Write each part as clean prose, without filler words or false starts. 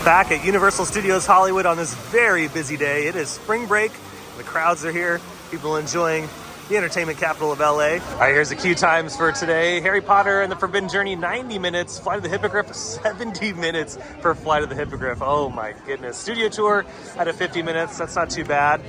Back at Universal Studios Hollywood on this very busy day. It is spring break. The crowds are here. People enjoying the entertainment capital of LA. All right, here's the queue times for today. Harry Potter and the Forbidden Journey, 90 minutes. Flight of the Hippogriff, 70 minutes for Flight of the Hippogriff. Oh my goodness. Studio tour at 50 minutes. That's not too bad.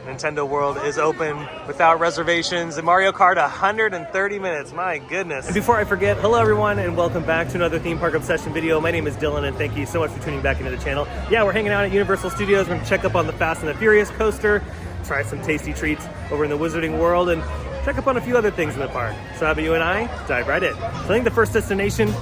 Nintendo World is open without reservations. And Mario Kart, 130 minutes. My goodness. And before I forget, hello everyone and welcome back to another Theme Park Obsession video. My name is Dylan and thank you so much for tuning back into the channel. Yeah, we're hanging out at Universal Studios. We're gonna check up on the Fast and the Furious coaster, try some tasty treats over in the Wizarding World, and check up on a few other things in the park. So how about you and I dive right in. So I think the first destination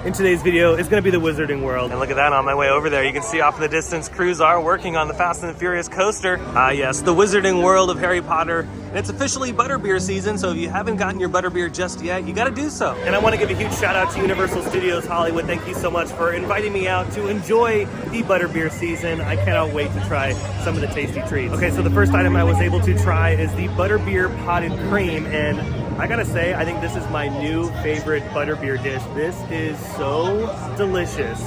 in today's video is going to be the Wizarding World. And look at that, on my way over there, you can see off in the distance, crews are working on the Fast and the Furious coaster. Yes, the Wizarding World of Harry Potter. And it's officially butterbeer season, so if you haven't gotten your butterbeer just yet, you got to do so. And I want to give a huge shout out to Universal Studios Hollywood. Thank you so much for inviting me out to enjoy the butterbeer season. I cannot wait to try some of the tasty treats. Okay, so the first item I was able to try is the butterbeer potted cream, and I gotta say, I think this is my new favorite butterbeer dish. This is so delicious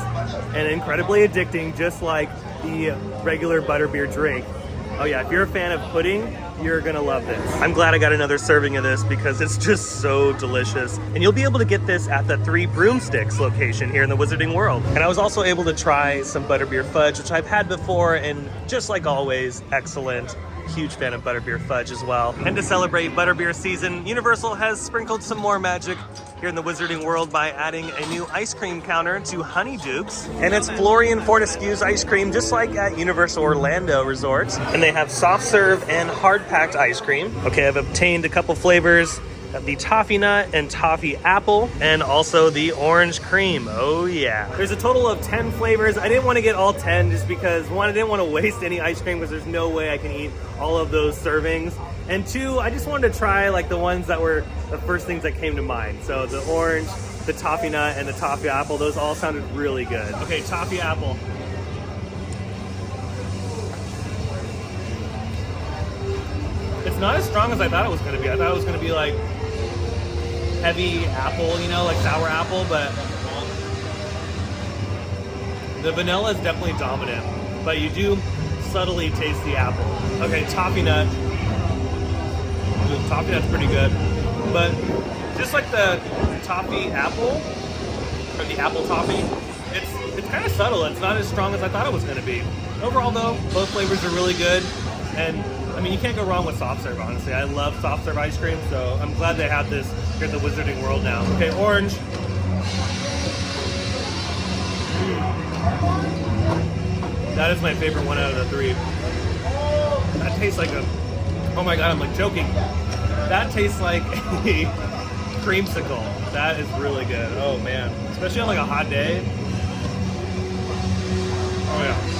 and incredibly addicting, just like the regular butterbeer drink. Oh yeah, if you're a fan of pudding, you're gonna love this. I'm glad I got another serving of this because it's just so delicious. And you'll be able to get this at the Three Broomsticks location here in the Wizarding World. And I was also able to try some butterbeer fudge, which I've had before, and just like always, excellent. Huge fan of butterbeer fudge as well. And to celebrate butterbeer season, Universal has sprinkled some more magic here in the Wizarding World by adding a new ice cream counter to Honeydukes. And it's Florian Fortescue's ice cream, just like at Universal Orlando Resort. And they have soft serve and hard packed ice cream. Okay, I've obtained a couple flavors. The toffee nut and toffee apple, and also the orange cream. Oh yeah. There's a total of 10 flavors. I didn't want to get all 10 just because, one, I didn't want to waste any ice cream because there's no way I can eat all of those servings. And two, I just wanted to try like the ones that were the first things that came to mind. So the orange, the toffee nut, and the toffee apple, those all sounded really good. Okay, toffee apple. It's not as strong as I thought it was going to be. I thought it was going to be like heavy apple, you know, like sour apple, but the vanilla is definitely dominant, but you do subtly taste the apple. Okay, toffee nut. The toffee nut's pretty good, but just like the toffee apple, or the apple toffee, it's kind of subtle. It's not as strong as I thought it was going to be. Overall though, both flavors are really good, and I mean, you can't go wrong with soft serve, honestly. I love soft serve ice cream, so I'm glad they have this here at the Wizarding World now. Okay, orange. That is my favorite one out of the three. That tastes like a, oh my God, I'm like choking. That tastes like a creamsicle. That is really good. Oh man, especially on like a hot day. Oh yeah.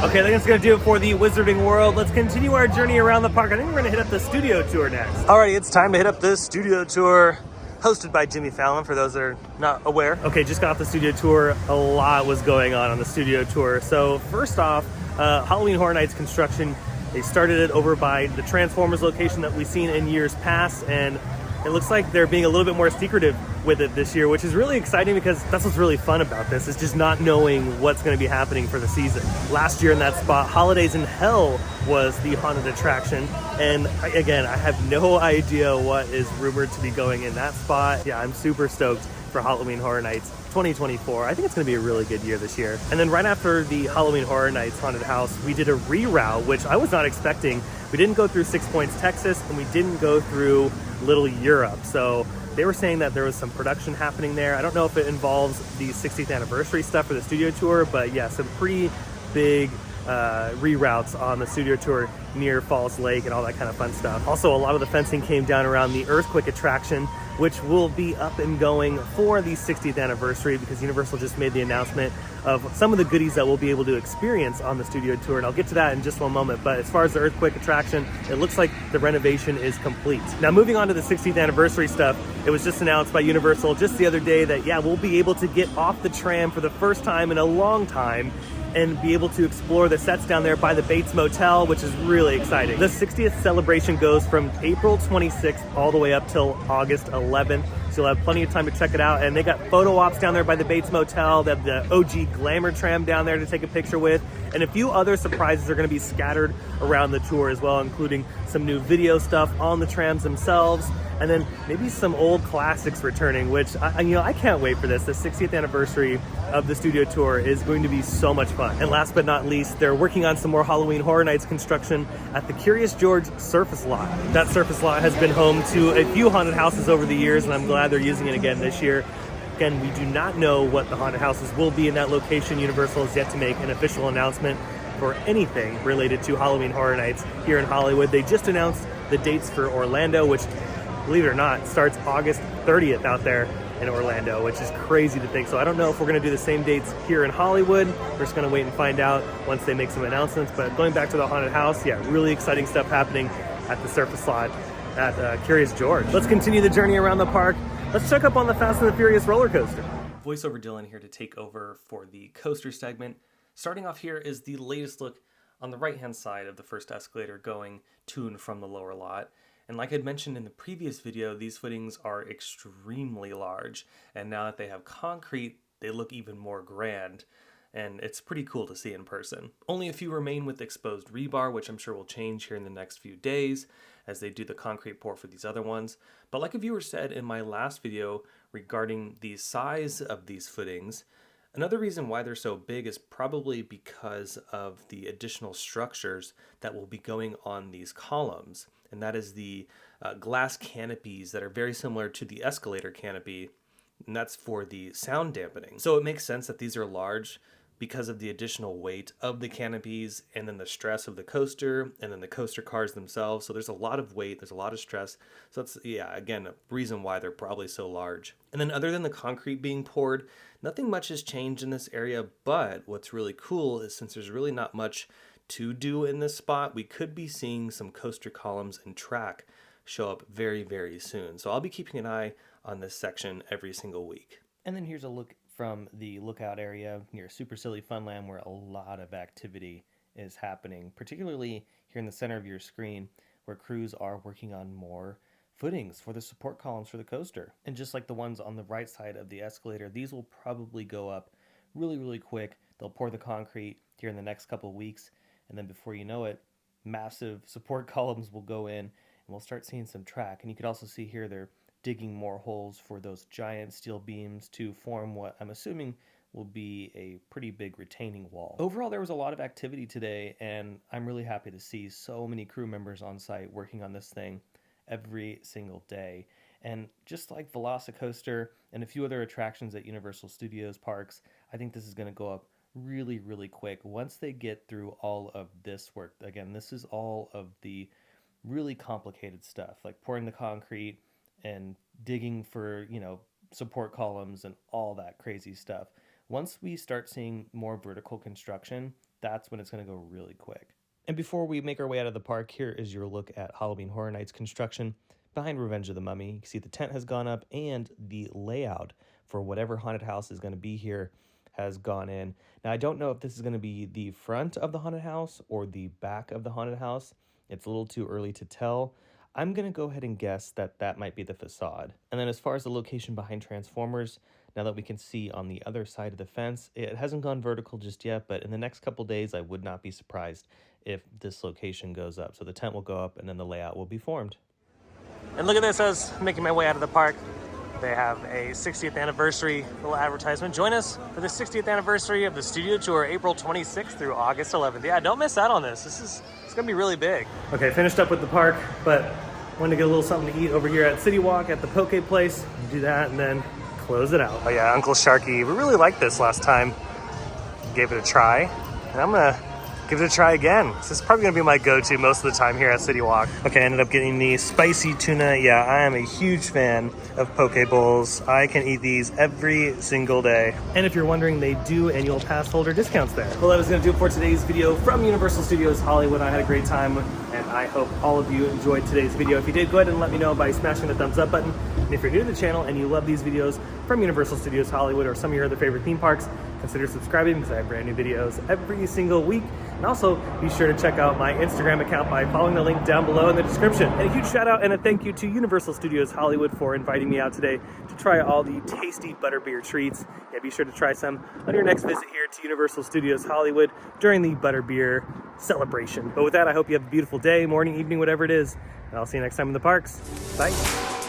Okay, I think that's gonna do it for the Wizarding World. Let's continue our journey around the park. I think we're gonna hit up the studio tour next. Alrighty, it's time to hit up the studio tour, hosted by Jimmy Fallon, for those that are not aware. Okay, just got off the studio tour. A lot was going on the studio tour. So first off, Halloween Horror Nights construction, they started it over by the Transformers location that we've seen in years past, and it looks like they're being a little bit more secretive with it this year, which is really exciting because that's what's really fun about this, is just not knowing what's going to be happening for the season. Last year in that spot, Holidays in Hell was the haunted attraction, and again, I have no idea what is rumored to be going in that spot. Yeah, I'm super stoked for Halloween Horror Nights 2024. I think it's going to be a really good year this year. And then right after the Halloween Horror Nights haunted house, we did a reroute, which I was not expecting. We didn't go through Six Points, Texas, and we didn't go through Little Europe. So they were saying that there was some production happening there. I don't know if it involves the 60th anniversary stuff for the studio tour, but yeah, some pretty big reroutes on the studio tour near Falls Lake and all that kind of fun stuff. Also, a lot of the fencing came down around the earthquake attraction, which will be up and going for the 60th anniversary because Universal just made the announcement of some of the goodies that we'll be able to experience on the studio tour, and I'll get to that in just one moment. But as far as the earthquake attraction, it looks like the renovation is complete. Now, moving on to the 60th anniversary stuff, it was just announced by Universal just the other day that, yeah, we'll be able to get off the tram for the first time in a long time and be able to explore the sets down there by the Bates Motel, which is really exciting. The 60th celebration goes from April 26th all the way up till August 11th. so you'll have plenty of time to check it out. And they got photo ops down there by the Bates Motel. They have the OG Glamour tram down there to take a picture with, and a few other surprises are going to be scattered around the tour as well, including some new video stuff on the trams themselves, and then maybe some old classics returning, which I can't wait for this. The 60th anniversary of the studio tour is going to be so much fun. And last but not least, they're working on some more Halloween Horror Nights construction at the Curious George surface lot. That surface lot has been home to a few haunted houses over the years, and I'm glad they're using it again this year. Again, we do not know what the haunted houses will be in that location. Universal has yet to make an official announcement for anything related to Halloween Horror Nights here in Hollywood. They just announced the dates for Orlando, which, believe it or not, starts August 30th out there in Orlando, which is crazy to think. So I don't know if we're going to do the same dates here in Hollywood. We're just going to wait and find out once they make some announcements. But going back to the haunted house, yeah, really exciting stuff happening at the surface lot at Curious George. Let's continue the journey around the park. Let's check up on the Fast and the Furious roller coaster. Voiceover Dylan here to take over for the coaster segment. Starting off here is the latest look on the right-hand side of the first escalator going to and from the lower lot. And like I'd mentioned in the previous video, these footings are extremely large. And now that they have concrete, they look even more grand. And it's pretty cool to see in person. Only a few remain with exposed rebar, which I'm sure will change here in the next few days as they do the concrete pour for these other ones. But like a viewer said in my last video regarding the size of these footings, another reason why they're so big is probably because of the additional structures that will be going on these columns. And that is the glass canopies that are very similar to the escalator canopy, and that's for the sound dampening. So it makes sense that these are large because of the additional weight of the canopies and then the stress of the coaster and then the coaster cars themselves. So there's a lot of weight, there's a lot of stress. So that's, yeah, again, a reason why they're probably so large. And then other than the concrete being poured, nothing much has changed in this area, but what's really cool is since there's really not much to do in this spot, we could be seeing some coaster columns and track show up very, very soon. So I'll be keeping an eye on this section every single week. And then here's a look from the lookout area near Super Silly Funland, where a lot of activity is happening, particularly here in the center of your screen, where crews are working on more footings for the support columns for the coaster. And just like the ones on the right side of the escalator, these will probably go up really, really quick. They'll pour the concrete here in the next couple of weeks, and then before you know it, massive support columns will go in, and we'll start seeing some track. And you can also see here they're digging more holes for those giant steel beams to form what I'm assuming will be a pretty big retaining wall. Overall, there was a lot of activity today, and I'm really happy to see so many crew members on site working on this thing every single day. And just like Velocicoaster and a few other attractions at Universal Studios parks, I think this is going to go up really, really quick once they get through all of this work. Again, this is all of the really complicated stuff, like pouring the concrete and digging for, support columns and all that crazy stuff. Once we start seeing more vertical construction, that's when it's going to go really quick. And before we make our way out of the park, here is your look at Halloween Horror Nights construction behind Revenge of the Mummy. You can see the tent has gone up and the layout for whatever haunted house is going to be here has gone in. Now, I don't know if this is going to be the front of the haunted house or the back of the haunted house. It's a little too early to tell. I'm going to go ahead and guess that that might be the facade. And then as far as the location behind Transformers, now that we can see on the other side of the fence, it hasn't gone vertical just yet, but in the next couple days, I would not be surprised if this location goes up. So the tent will go up and then the layout will be formed. And look at this, as making my way out of the park. They have a 60th anniversary little advertisement. Join us for the 60th anniversary of the studio tour, April 26th through August 11th. Yeah, don't miss out on this. It's gonna be really big. Okay, finished up with the park, but wanted to get a little something to eat over here at City Walk at the Poke Place. Do that and then close it out. Oh yeah, Uncle Sharky, we really liked this last time. Gave it a try, and I'm gonna give it a try again. This is probably gonna be my go-to most of the time here at City Walk. Okay, I ended up getting the spicy tuna. Yeah, I am a huge fan of poke bowls. I can eat these every single day. And if you're wondering, they do annual pass holder discounts there. Well, that was gonna do it for today's video from Universal Studios Hollywood. I had a great time, and I hope all of you enjoyed today's video. If you did, go ahead and let me know by smashing the thumbs up button. And if you're new to the channel and you love these videos from Universal Studios Hollywood or some of your other favorite theme parks, consider subscribing because I have brand new videos every single week. And also be sure to check out my Instagram account by following the link down below in the description. And a huge shout out and a thank you to Universal Studios Hollywood for inviting me out today to try all the tasty butterbeer treats. Yeah, be sure to try some on your next visit here to Universal Studios Hollywood during the butterbeer celebration. But with that, I hope you have a beautiful day, morning, evening, whatever it is. And I'll see you next time in the parks. Bye.